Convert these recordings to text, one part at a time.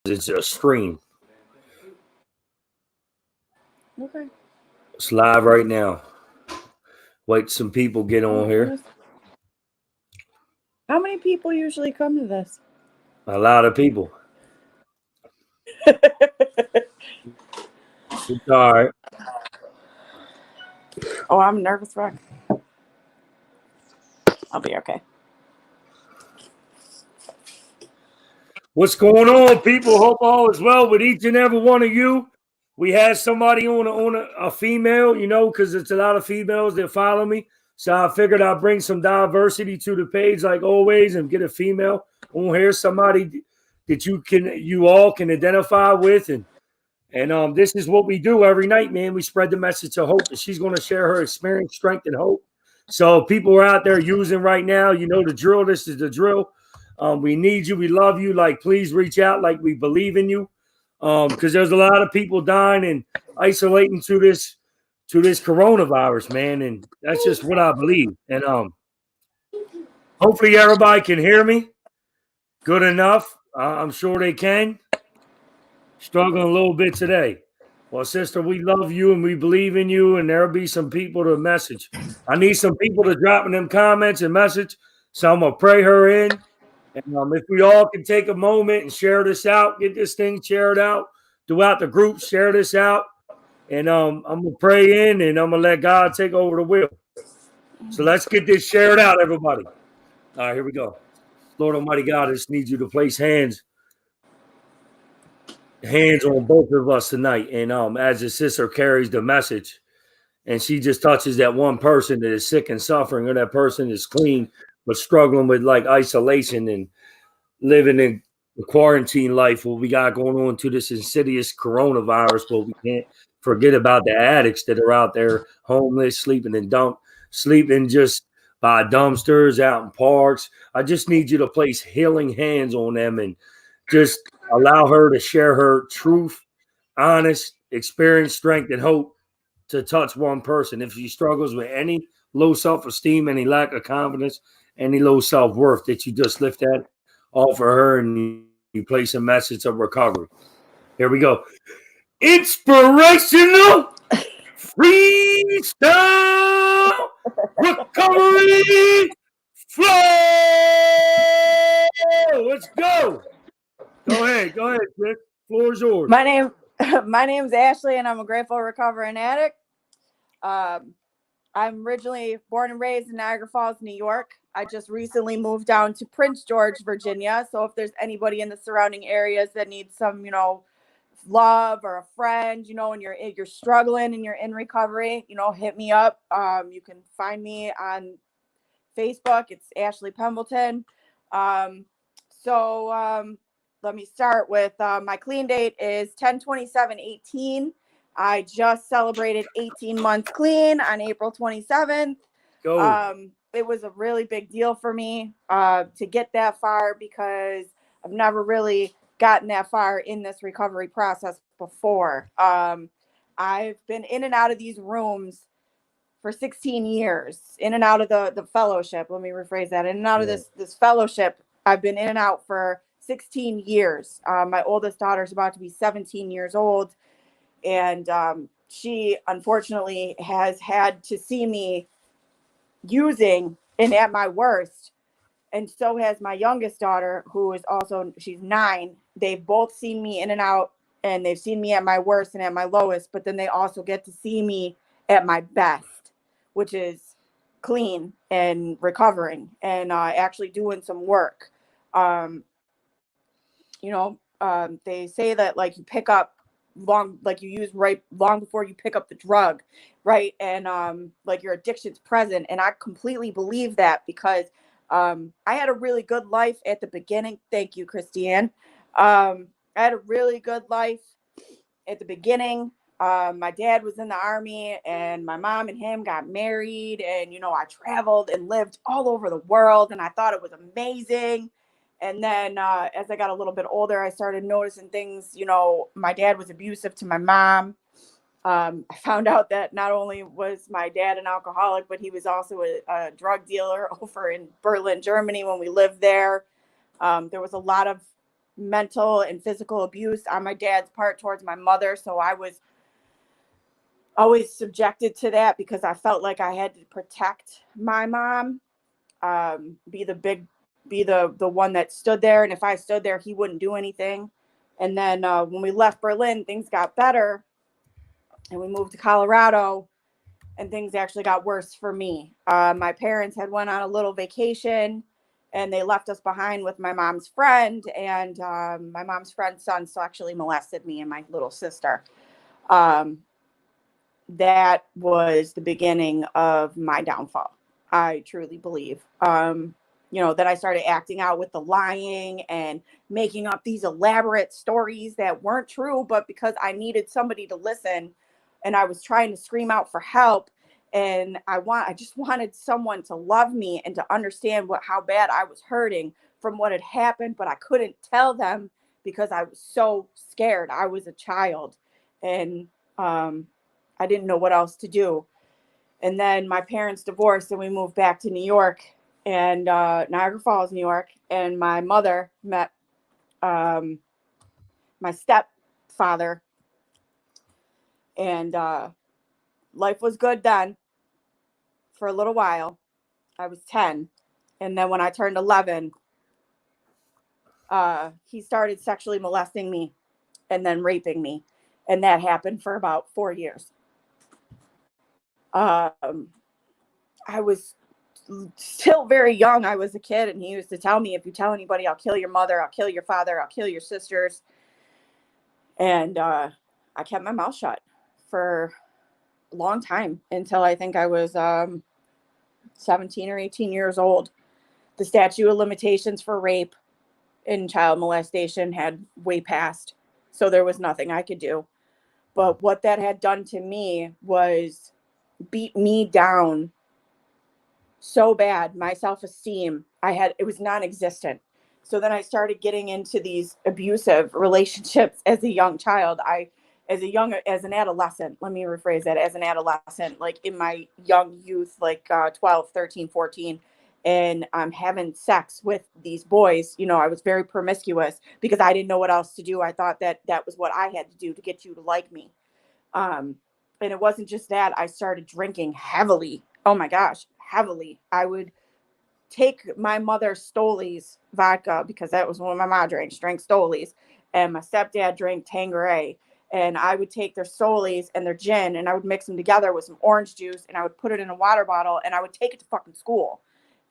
it's a stream. Okay. It's live right now. Wait, some people get on here. How many people usually come to this? A lot of people. It's all right. Oh, I'm a nervous wreck. I'll be okay. What's going on, people? Hope all is well with each and every one of you. We had somebody on a female, because it's a lot of females that follow me. So I figured I'd bring some diversity to the page, like always, and get a female on here, somebody that you all can identify with, and this is what we do every night, man. We spread the message of hope, and she's going to share her experience, strength, and hope. So people are out there using right now, you know the drill. This is the drill. We need you. We love you. Like, please reach out. Like, we believe in you. Because there's a lot of people dying and isolating to this coronavirus, man. And that's just what I believe. And hopefully everybody can hear me good enough. I'm sure they can. Struggling a little bit today. Well, sister, we love you and we believe in you, and there'll be some people to message. I need some people to drop in them comments and message. So I'm gonna pray her in. And if we all can take a moment and share this out, get this thing shared out throughout the group, share this out. And I'm gonna pray in, and I'm gonna let God take over the wheel. So let's get this shared out, everybody. All right, here we go. Lord Almighty God, I just need you to place hands on both of us tonight. And as the sister carries the message, and she just touches that one person that is sick and suffering, or that person is clean but struggling with like isolation and living in the quarantine life, what we got going on to this insidious coronavirus, but we can't forget about the addicts that are out there homeless, sleeping just by dumpsters out in parks. I just need you to place healing hands on them and just allow her to share her truth, honest experience, strength, and hope to touch one person. If she struggles with any low self-esteem, any lack of confidence, any low self-worth, that you just lift that off of her and you place a message of recovery. Here we go. Inspirational freestyle recovery flow. Let's go. Go ahead, Chris. Floor is yours. My name's Ashley, and I'm a grateful recovering addict. I'm originally born and raised in Niagara Falls, New York. I just recently moved down to Prince George, Virginia. So if there's anybody in the surrounding areas that needs some, love or a friend, and you're struggling and you're in recovery, hit me up. You can find me on Facebook. It's Ashley Pembleton. Let me start with my clean date is 10/27/18. I just celebrated 18 months clean on April 27th. It was a really big deal for me to get that far, because I've never really gotten that far in this recovery process before. I've been in and out of these rooms for 16 years, in and out of the fellowship. Let me rephrase that. In and out of this fellowship, I've been in and out for 16 years. My oldest daughter's about to be 17 years old. And she unfortunately has had to see me using and at my worst. And so has my youngest daughter, who is she's 9. They've both seen me in and out, and they've seen me at my worst and at my lowest, but then they also get to see me at my best, which is clean and recovering and actually doing some work. They say that like you pick up you use right long before you pick up the drug, right? And like your addiction's present. And I completely believe that, because I had a really good life at the beginning. Thank you, Christiane. I had a really good life at the beginning. My dad was in the Army, and my mom and him got married, and I traveled and lived all over the world, and I thought it was amazing. And then as I got a little bit older, I started noticing things. My dad was abusive to my mom. I found out that not only was my dad an alcoholic, but he was also a drug dealer over in Berlin, Germany, when we lived there. There was a lot of mental and physical abuse on my dad's part towards my mother. So I was always subjected to that because I felt like I had to protect my mom, be the one that stood there. And if I stood there, he wouldn't do anything. And then when we left Berlin, things got better and we moved to Colorado, and things actually got worse for me. My parents had went on a little vacation and they left us behind with my mom's friend, and my mom's friend's son sexually molested me and my little sister. That was the beginning of my downfall. I truly believe. Then I started acting out with the lying and making up these elaborate stories that weren't true, but because I needed somebody to listen and I was trying to scream out for help, and I just wanted someone to love me and to understand how bad I was hurting from what had happened, but I couldn't tell them because I was so scared. I was a child, and I didn't know what else to do. And then my parents divorced and we moved back to New York, and Niagara Falls, New York. And my mother met my stepfather, and life was good then for a little while. I was 10. And then when I turned 11, he started sexually molesting me and then raping me. And that happened for about 4 years. I was still very young. I was a kid, and he used to tell me, if you tell anybody, I'll kill your mother, I'll kill your father, I'll kill your sisters. And I kept my mouth shut for a long time until I think I was 17 or 18 years old. The statute of limitations for rape and child molestation had way passed, so there was nothing I could do. But what that had done to me was beat me down so bad. My self-esteem, it was non-existent. So then I started getting into these abusive relationships as a young child. As an adolescent, let me rephrase that, as an adolescent, like in my young youth, like 12, 13, 14, and I'm having sex with these boys. I was very promiscuous because I didn't know what else to do. I thought that was what I had to do to get you to like me. And it wasn't just that. I started drinking heavily. Oh my gosh, heavily. I would take my mother's Stolies vodka, because that was what my mom drank Stolies, and my stepdad drank Tanqueray. And I would take their Stolies and their gin, and I would mix them together with some orange juice, and I would put it in a water bottle, and I would take it to fucking school.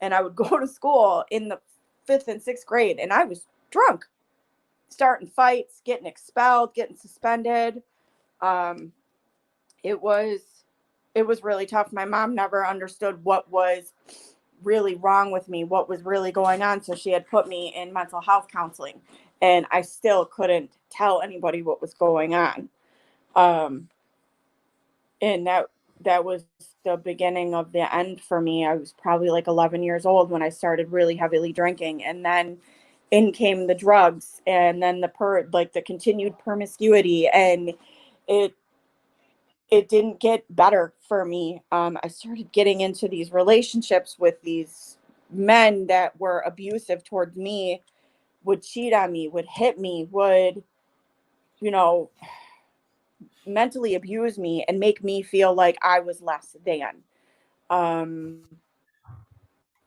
And I would go to school in the 5th and 6th grade, and I was drunk, starting fights, getting expelled, getting suspended. It was really tough. My mom never understood what was really wrong with me, what was really going on. So she had put me in mental health counseling, and I still couldn't tell anybody what was going on. And that was the beginning of the end for me. I was probably like 11 years old when I started really heavily drinking, and then in came the drugs, and then the continued promiscuity, and it didn't get better for me. I started getting into these relationships with these men that were abusive towards me, would cheat on me, would hit me, would, mentally abuse me and make me feel like I was less than.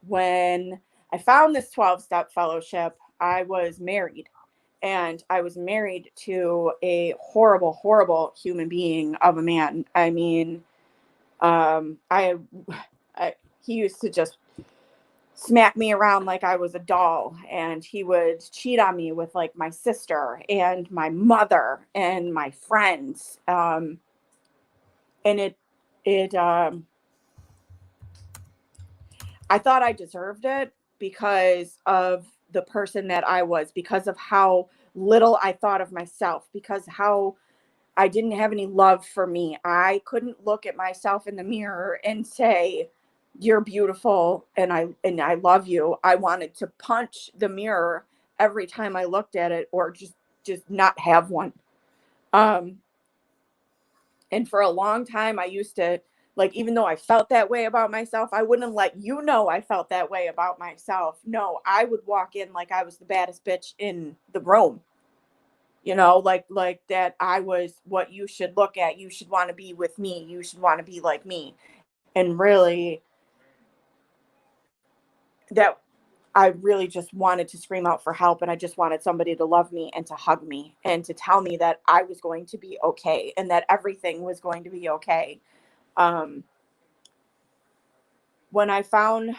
When I found this 12-step fellowship, I was married. And I was married to a horrible, horrible human being of a man. I mean, he used to just smack me around like I was a doll, and he would cheat on me with like my sister and my mother and my friends. And I thought I deserved it because of the person that I was, because of how little I thought of myself, because how I didn't have any love for me. I couldn't look at myself in the mirror and say, "You're beautiful and I love you." I wanted to punch the mirror every time I looked at it, or just not have one. And for a long time I used to Like, even though I felt that way about myself, I wouldn't let you know I felt that way about myself. No, I would walk in like I was the baddest bitch in the room. You know, like that I was what you should look at. You should want to be with me. You should want to be like me. And really, that I really just wanted to scream out for help, and I just wanted somebody to love me and to hug me and to tell me that I was going to be okay and that everything was going to be okay. Um, when I found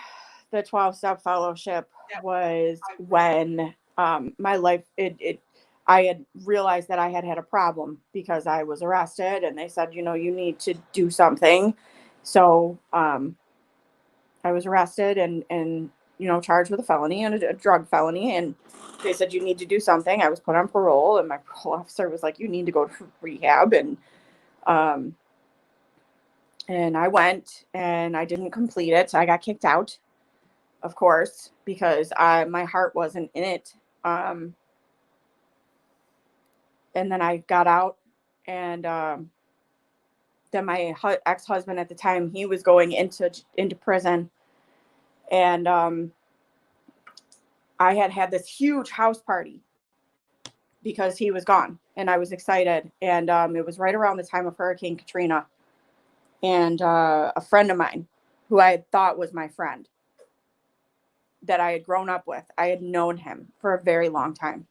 the 12-step fellowship was when my life, I had realized that I had had a problem because I was arrested and they said, you know, you need to do something. So I was arrested and you know, charged with a felony and a drug felony. And they said, you need to do something. I was put on parole, and my parole officer was like, you need to go to rehab. Um, and I went and I didn't complete it. I got kicked out, of course, because my heart wasn't in it. And then I got out, and then my ex-husband at the time, he was going into prison, and I had this huge house party because he was gone, and I was excited. And it was right around the time of Hurricane Katrina, and a friend of mine who I had thought was my friend that I had grown up with, I had known him for a very long time.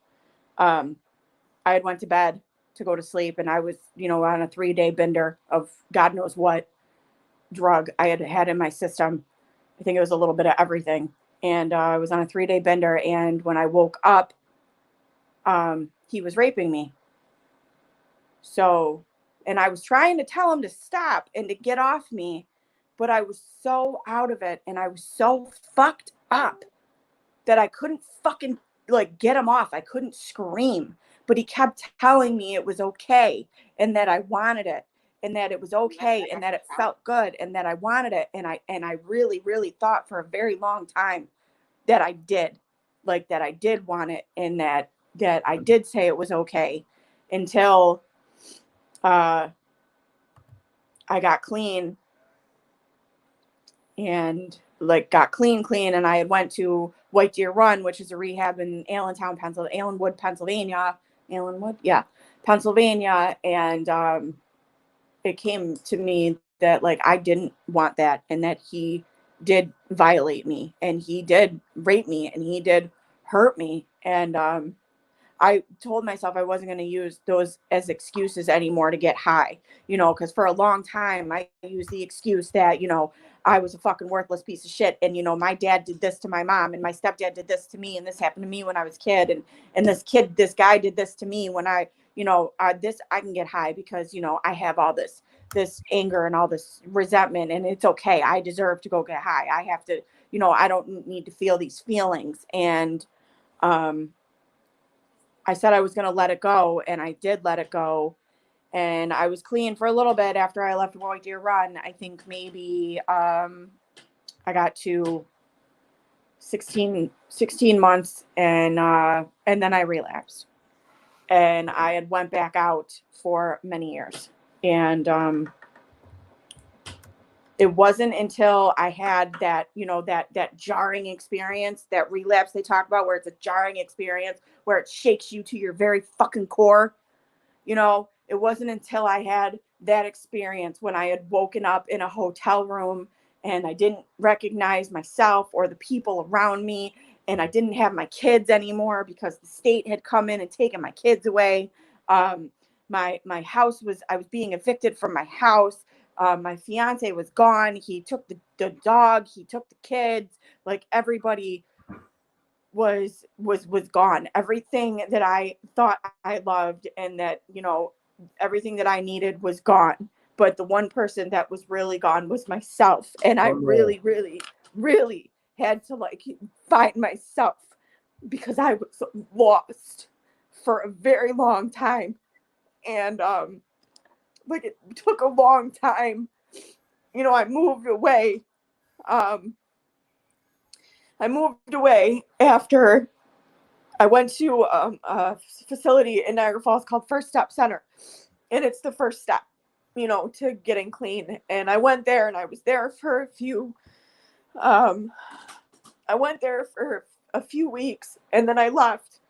I had went to bed to go to sleep, and I was, you know, on a 3-day bender of God knows what drug I had in my system. I think it was a little bit of everything. And I was on a 3-day bender, and when I woke up, he was raping me. So, and I was trying to tell him to stop and to get off me, but I was so out of it and I was so fucked up that I couldn't fucking like get him off. I couldn't scream, but he kept telling me it was okay and that I wanted it and that it was okay and that it felt good and that I wanted it. And I really, really thought for a very long time that I did, like that I did want it and that I did say it was okay until I got clean and like got clean. And I had went to White Deer Run, which is a rehab in Allentown, Pennsylvania, Allenwood, Pennsylvania, Pennsylvania. And it came to me that like, I didn't want that. And that he did violate me and he did rape me and he did hurt me. And, I told myself I wasn't going to use those as excuses anymore to get high, you know, because for a long time I used the excuse that, you know, I was a fucking worthless piece of shit. And, you know, my dad did this to my mom and my stepdad did this to me. And this happened to me when I was a kid. And this guy did this to me when I, you know, I can get high because, you know, I have all this anger and all this resentment and it's okay. I deserve to go get high. I have to, you know, I don't need to feel these feelings. And, I said I was going to let it go, and I did let it go. And I was clean for a little bit after I left White Deer Run. I think maybe I got to 16 months, and then I relapsed. And I had went back out for many years. And it wasn't until I had that, you know, that jarring experience, that relapse they talk about, where it's a jarring experience, where it shakes you to your very fucking core. You know, it wasn't until I had that experience when I had woken up in a hotel room and I didn't recognize myself or the people around me. And I didn't have my kids anymore because the state had come in and taken my kids away. My house I was being evicted from my house. My fiance was gone. He took the dog. He took the kids. Like everybody was gone. Everything that I thought I loved and that, you know, everything that I needed was gone. But the one person that was really gone was myself. And I really, really, really had to like find myself because I was lost for a very long time. And like it took a long time. You know, I moved away. I moved away after I went to a facility in Niagara Falls called First Step Center. And it's the first step. to getting clean. And I went there and I was there for a few weeks, and then I left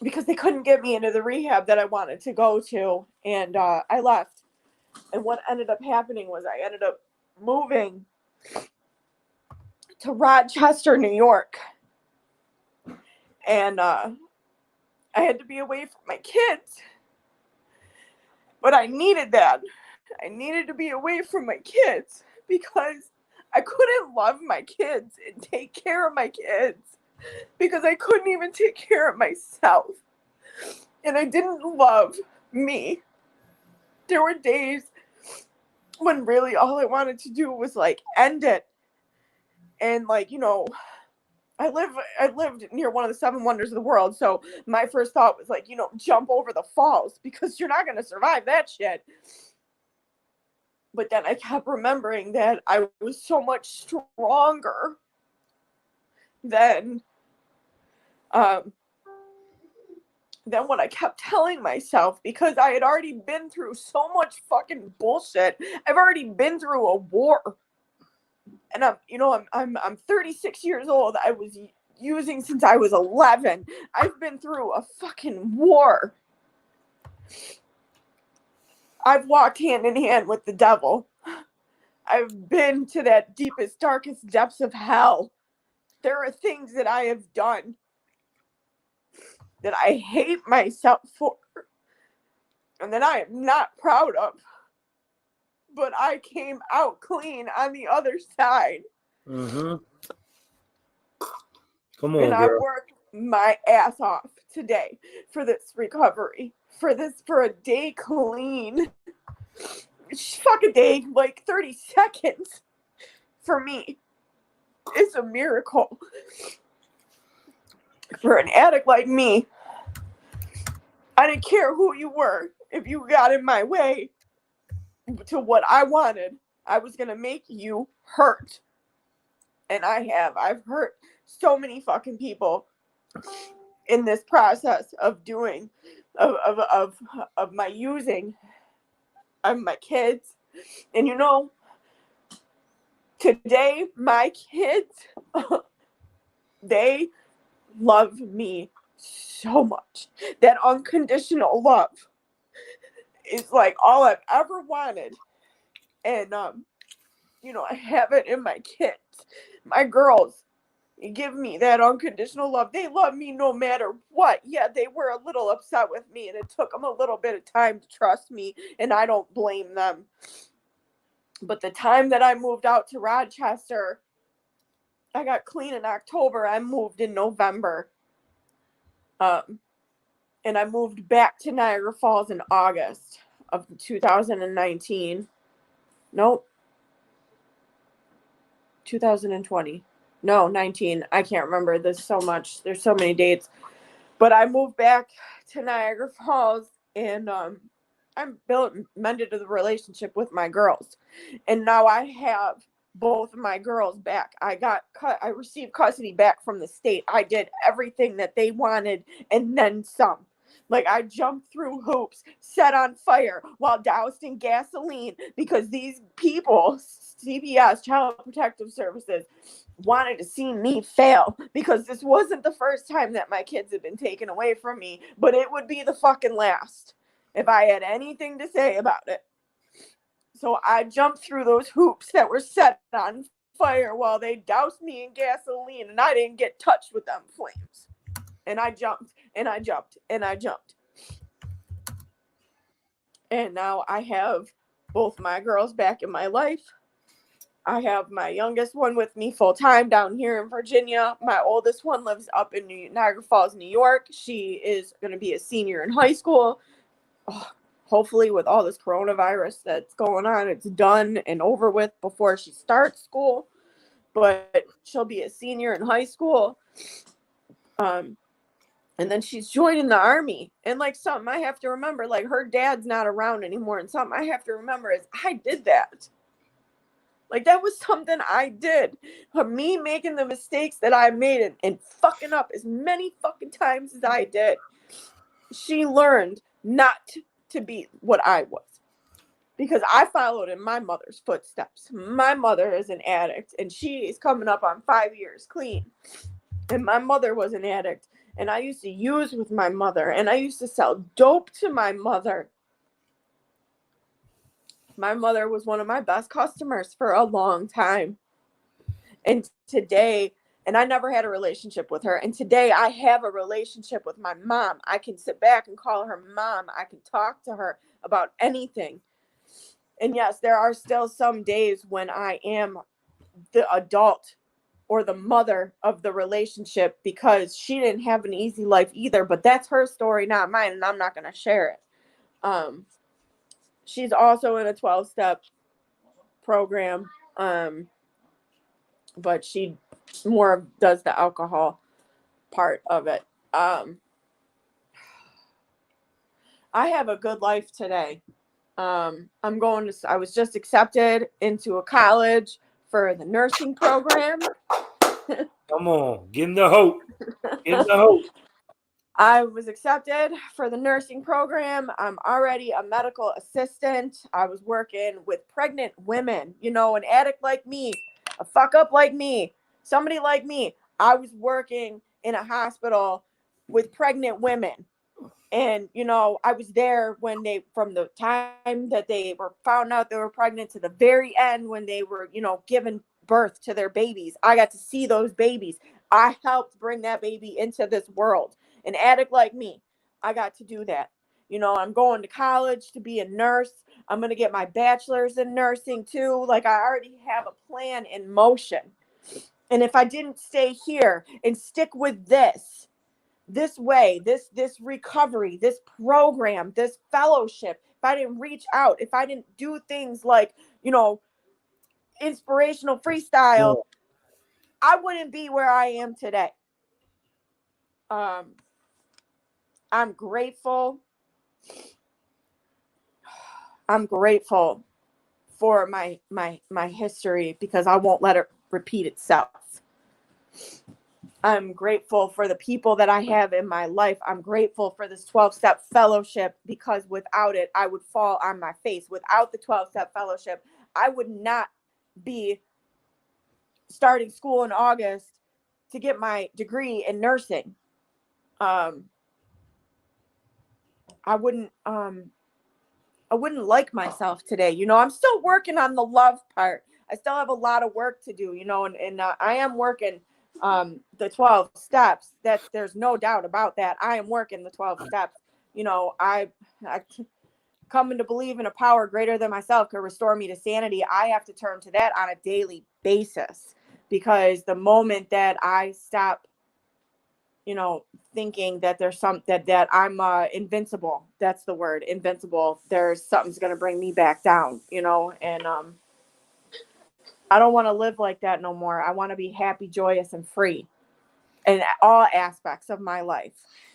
because they couldn't get me into the rehab that I wanted to go to. And I left. And what ended up happening was I ended up moving to Rochester, New York. And I had to be away from my kids. But I needed that. I needed to be away from my kids because I couldn't love my kids and take care of my kids because I couldn't even take care of myself. And I didn't love me. There were days when really all I wanted to do was like end it. And like, I lived near one of the 7 wonders of the world. So my first thought was like, jump over the falls because you're not going to survive that shit. But then I kept remembering that I was so much stronger than what I kept telling myself, because I had already been through so much fucking bullshit. I've already been through a war. And I'm 36 years old. I was using since I was 11. I've been through a fucking war. I've walked hand in hand with the devil. I've been to that deepest, darkest depths of hell. There are things that I have done that I hate myself for and that I am not proud of. But I came out clean on the other side. Mm-hmm. Come on, and girl. I worked my ass off today for this recovery, for a day clean. Fuck a day, like 30 seconds for me. It's a miracle. For an addict like me, I didn't care who you were. If you got in my way to what I wanted, I was going to make you hurt. And I've hurt so many fucking people in this process of doing, of my using of my kids. And today, my kids, they love me so much. That unconditional love is like all I've ever wanted. And, I have it in my kids. My girls give me that unconditional love. They love me no matter what. Yeah, they were a little upset with me, and it took them a little bit of time to trust me, and I don't blame them. But the time that I moved out to Rochester, I got clean in October. I moved in November. And I moved back to Niagara Falls in August of 2019. Nope. 2020. No, 19. I can't remember. There's so much. There's so many dates. But I moved back to Niagara Falls, and I'm mended to the relationship with my girls. And now I have both of my girls back. I received custody back from the state. I did everything that they wanted and then some. Like, I jumped through hoops, set on fire while doused in gasoline because these people, CPS, Child Protective Services, wanted to see me fail, because this wasn't the first time that my kids had been taken away from me, but it would be the fucking last if I had anything to say about it. So I jumped through those hoops that were set on fire while they doused me in gasoline, and I didn't get touched with them flames. And I jumped, and I jumped, and I jumped. And now I have both my girls back in my life. I have my youngest one with me full time down here in Virginia. My oldest one lives up in Niagara Falls, New York. She is going to be a senior in high school. Oh, hopefully, with all this coronavirus that's going on, it's done and over with before she starts school. But she'll be a senior in high school. And then she's joining the army. And like, something I have to remember, like, her dad's not around anymore. And something I have to remember is I did that. Like, that was something I did. Of me making the mistakes that I made and fucking up as many fucking times as I did. She learned not to be what I was. because I followed in my mother's footsteps. My mother is an addict, and she is coming up on 5 years clean. And my mother was an addict, and I used to use with my mother, and I used to sell dope to my mother. My mother was one of my best customers for a long time. And today, and I never had a relationship with her. And today I have a relationship with my mom. I can sit back and call her mom. I can talk to her about anything. And yes, there are still some days when I am the adult or the mother of the relationship because she didn't have an easy life either, but that's her story, not mine, and I'm not going to share it. She's also in a 12-step program, but she more does the alcohol part of it. I have a good life today. I was just accepted into a college for the nursing program. Come on, give him the hope. Give him the hope. I was accepted for the nursing program. I'm already a medical assistant. I was working with pregnant women, an addict like me, a fuck up like me, somebody like me. I was working in a hospital with pregnant women. And, I was there from the time that they were found out they were pregnant to the very end when they were, giving birth to their babies. I got to see those babies. I helped bring that baby into this world. An addict like me, I got to do that. I'm going to college to be a nurse. I'm going to get my bachelor's in nursing too. Like, I already have a plan in motion. And if I didn't stay here and stick with this way, this recovery, this program, this fellowship, if I didn't reach out, if I didn't do things like, inspirational freestyle, I wouldn't be where I am today. I'm grateful. I'm grateful for my history because I won't let it repeat itself. I'm grateful for the people that I have in my life. I'm grateful for this 12-step fellowship because without it, I would fall on my face. Without the 12-step fellowship, I would not be starting school in August to get my degree in nursing. I wouldn't like myself today. I'm still working on the love part. I still have a lot of work to do, and I am working the 12 steps. There's no doubt about that. I am working the 12 steps. I coming to believe in a power greater than myself could restore me to sanity. I have to turn to that on a daily basis because the moment that I stop, thinking that there's that I'm invincible, that's the word, invincible, there's something's going to bring me back down, and I don't want to live like that no more. I want to be happy, joyous, and free in all aspects of my life.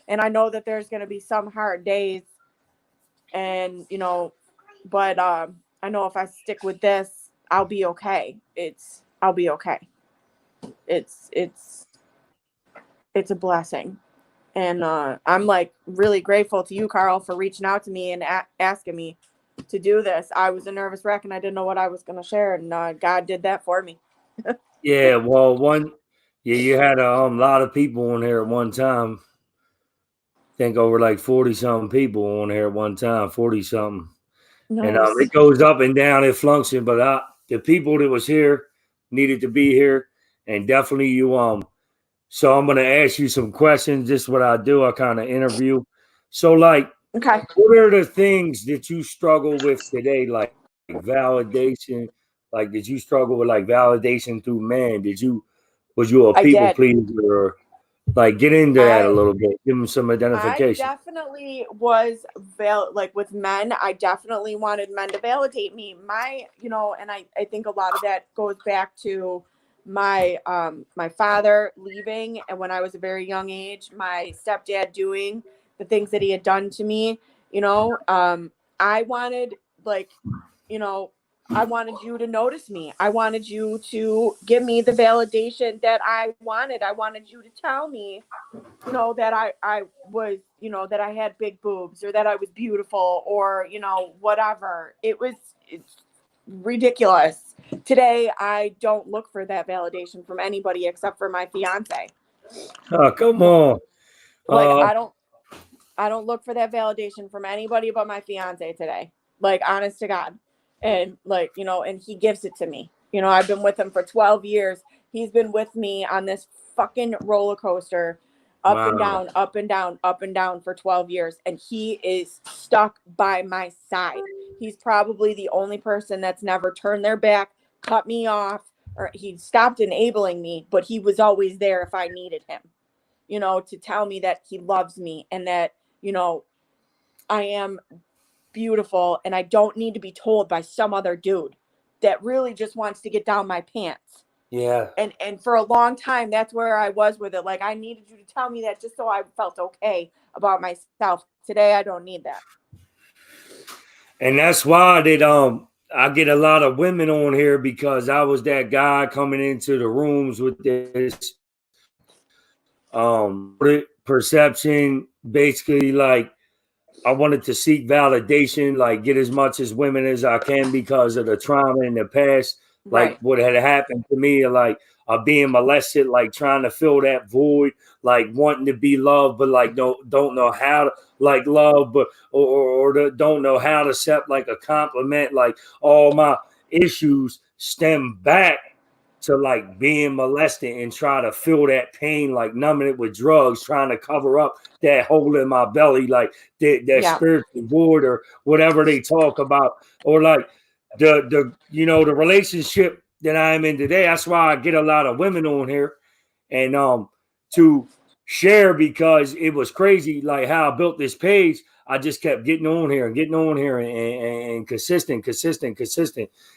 And I know that there's going to be some hard days and, but I know if I stick with this, I'll be okay. I'll be okay. It's a blessing. And I'm like really grateful to you, Carl, for reaching out to me and asking me to do this. I was a nervous wreck and I didn't know what I was going to share. And God did that for me. Yeah, well, you had a lot of people on here at one time. I think over like 40 something people on here at one time, 40 something. Nice. And it goes up and down, it fluctuates, but the people that was here needed to be here, and definitely you. So I'm going to ask you some questions. This is what I do. I kind of interview. So, like, okay, what are the things that you struggle with today, like validation? Like, did you struggle with like validation through man? Was you a people pleaser? Or, like, get into that a little bit. Give them some identification. I definitely was with men. I definitely wanted men to validate me. And I think a lot of that goes back to my my father leaving, and when I was a very young age, my stepdad doing the things that he had done to me. I wanted I wanted you to notice me. I wanted you to give me the validation that I wanted. I wanted you to tell me, that I was, that I had big boobs or that I was beautiful or, whatever. It's ridiculous. Today, I don't look for that validation from anybody except for my fiance. Oh, come on. Like, I don't look for that validation from anybody but my fiance today. Like, honest to God. And like, and he gives it to me. I've been with him for 12 years. He's been with me on this fucking roller coaster, up and down, up and down, up and down for 12 years. And he is stuck by my side. He's probably the only person that's never turned their back, cut me off, or he stopped enabling me, but he was always there if I needed him, to tell me that he loves me and that, I am beautiful and I don't need to be told by some other dude that really just wants to get down my pants. Yeah. And for a long time, that's where I was with it. Like, I needed you to tell me that just so I felt okay about myself. Today, I don't need that. And that's why I get a lot of women on here, because I was that guy coming into the rooms with this perception, basically, like, I wanted to seek validation, like get as much as women as I can because of the trauma in the past, like Right. what had happened to me, like being molested, like trying to fill that void, like wanting to be loved, but like don't know how to like love, but or don't know how to accept like a compliment. Like all my issues stem back to like being molested and try to feel that pain, like numbing it with drugs, trying to cover up that hole in my belly, like that spiritual void or whatever they talk about, or like the relationship that I'm in today. That's why I get a lot of women on here and to share, because it was crazy like how I built this page. I just kept getting on here and consistent.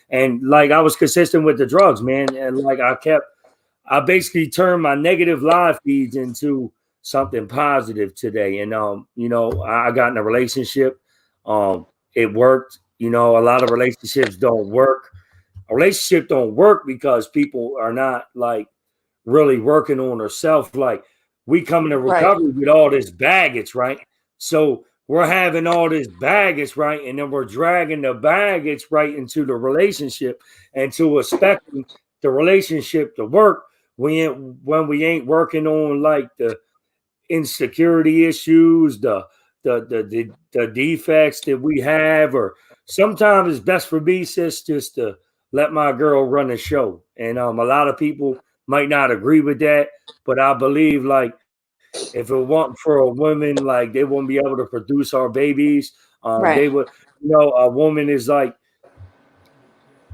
And like I was consistent with the drugs, man. And like I basically turned my negative live feeds into something positive today. And I got in a relationship. It worked. A lot of relationships don't work. A relationship don't work because people are not like really working on themselves. Like we come into recovery with all this baggage, right? So we're having all this baggage, right? And then we're dragging the baggage right into the relationship and to expecting the relationship to work when we ain't working on like the insecurity issues, the defects that we have, or sometimes it's best for me, sis, just to let my girl run the show. And a lot of people might not agree with that, but I believe like if it weren't for a woman, like they wouldn't be able to produce our babies. They would, a woman is like,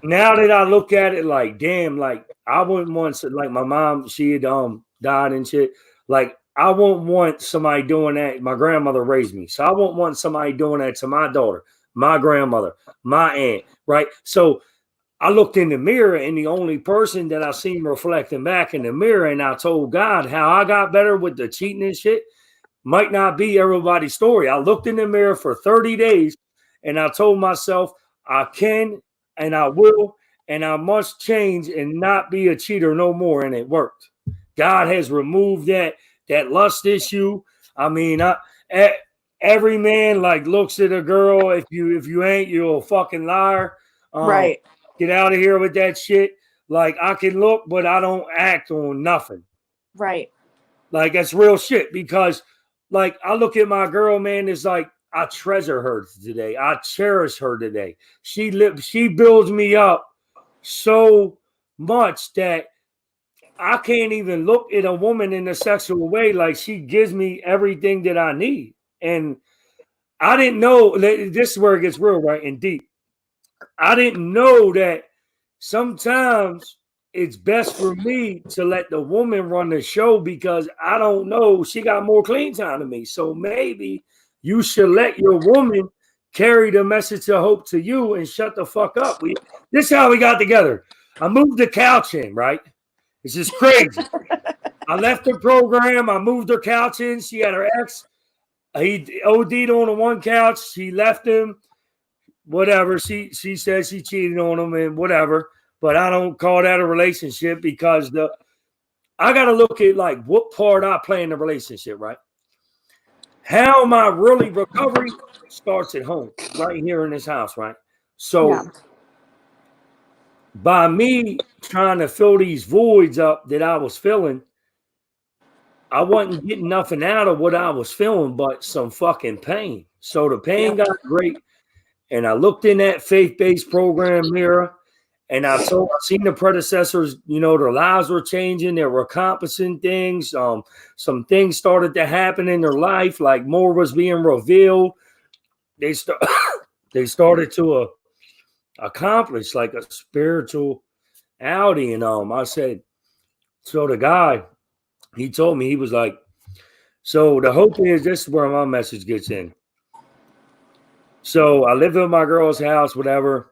now that I look at it, like, damn, like I wouldn't want to, like my mom, she had died and shit. Like I won't want somebody doing that. My grandmother raised me, so I won't want somebody doing that to my daughter, my grandmother, my aunt, right? So I looked in the mirror, and the only person that I seen reflecting back in the mirror, and I told God how I got better with the cheating and shit, might not be everybody's story. I looked in the mirror for 30 days, and I told myself I can and I will, and I must change and not be a cheater no more, and it worked. God has removed that lust issue. I mean, every man like looks at a girl. If you ain't, you're a fucking liar. Right. Get out of here with that shit. Like I can look, but I don't act on nothing. Right. Like that's real shit, because like I look at my girl, man, it's like I treasure her today. I cherish her today. She builds me up so much that I can't even look at a woman in a sexual way. Like she gives me everything that I need. And I didn't know, this is where it gets real, right, and deep. I didn't know that sometimes it's best for me to let the woman run the show, because I don't know, she got more clean time than me. So maybe you should let your woman carry the message of hope to you and shut the fuck up. This is how we got together. I moved the couch in, right? It's just crazy. I left the program. I moved her couch in. She had her ex. He OD'd on the one couch. She left him. whatever. She said she cheated on him and whatever. But I don't call that a relationship because I got to look at like what part I play in the relationship, right? How am I really recovery starts at home, right here in this house, right? So by me trying to fill these voids up that I was feeling, I wasn't getting nothing out of what I was feeling but some fucking pain. So the pain got great. And I looked in that faith-based program mirror, and I seen the predecessors, you know, their lives were changing. They were accomplishing things. Some things started to happen in their life, like more was being revealed. They started to accomplish like a spirituality. And I said, so the guy, he told me, he was like, so the hope is, this is where my message gets in. So I lived in my girl's house, whatever.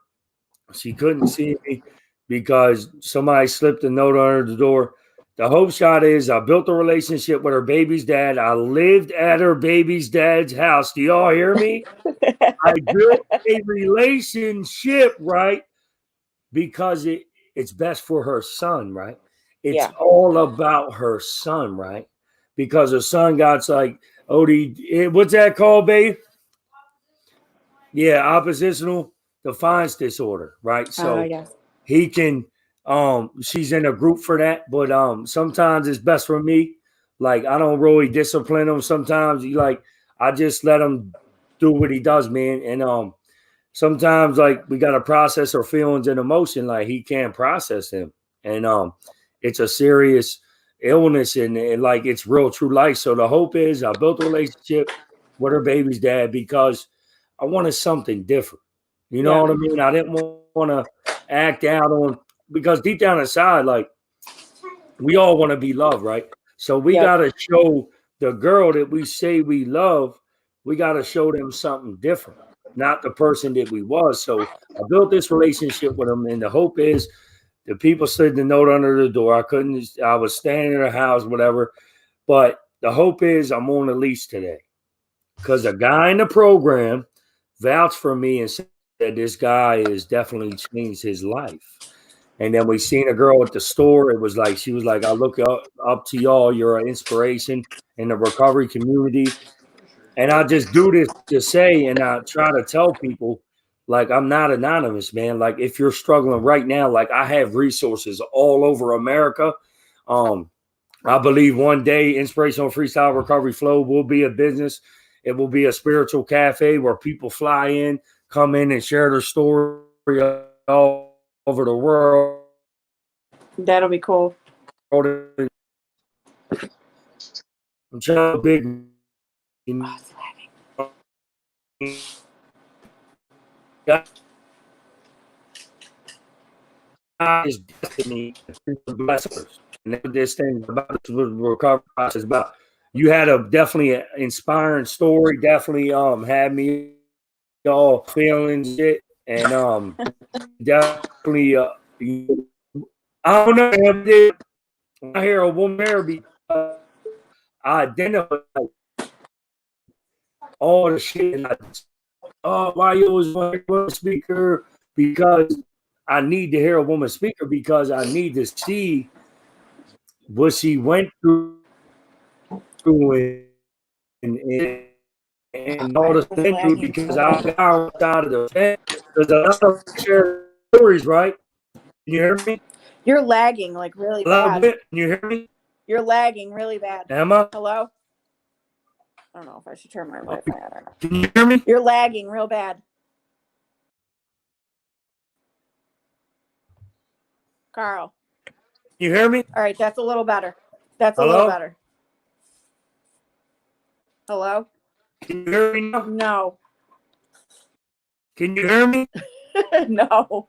She couldn't see me because somebody slipped a note under the door. The hope shot is I built a relationship with her baby's dad. I lived at her baby's dad's house. Do y'all hear me? I built a relationship, right? Because it's best for her son, right? It's all about her son, right? Because her son got like, what's that called, babe? Yeah, oppositional defiance disorder, right? So he can she's in a group for that, but sometimes it's best for me. Like I don't really discipline him. Sometimes I just let him do what he does, man. And sometimes like we gotta process our feelings and emotion, like he can't process them. And it's a serious illness and like it's real true life. So the hope is I built a relationship with her baby's dad because I wanted something different. You know what I mean? I didn't want to act out on, because deep down inside, like we all want to be loved, right? So we got to show the girl that we say we love, we got to show them something different, not the person that we was. So I built this relationship with them, and the hope is the people slid the note under the door. I was standing in the house, whatever. But the hope is I'm on the leash today because a guy in the program vouched for me and said this guy has definitely changed his life. And then we seen a girl at the store. It was like, she was like, I look up to y'all. You're an inspiration in the recovery community. And I just do this to say, and I try to tell people, like, I'm not anonymous, man. Like, if you're struggling right now, like I have resources all over America. I believe one day Inspirational Freestyle Recovery Flow will be a business. It will be a spiritual cafe where people fly in, come in and share their story all over the world. That'll be cool. I'm so big. God is destiny to bless us. And this thing about this recovery process about. You had a definitely inspiring story. Definitely had me all feeling shit, and definitely I don't know. When I hear a woman be I identify all the shit, and why you always want a woman speaker? Because I need to hear a woman speaker because I need to see what she went through and all the things, because I got out of the fence. There's a lot of shared stories, right? Can you hear me? You're lagging like really bad. Can you hear me? You're lagging really bad. Am I? Hello? I don't know if I should turn my Wi-Fi on or not. Can you hear me? You're lagging real bad. Carl. Can you hear me? All right, that's a little better. That's a little better. Hello? Can you hear me now? No. Can you hear me? No.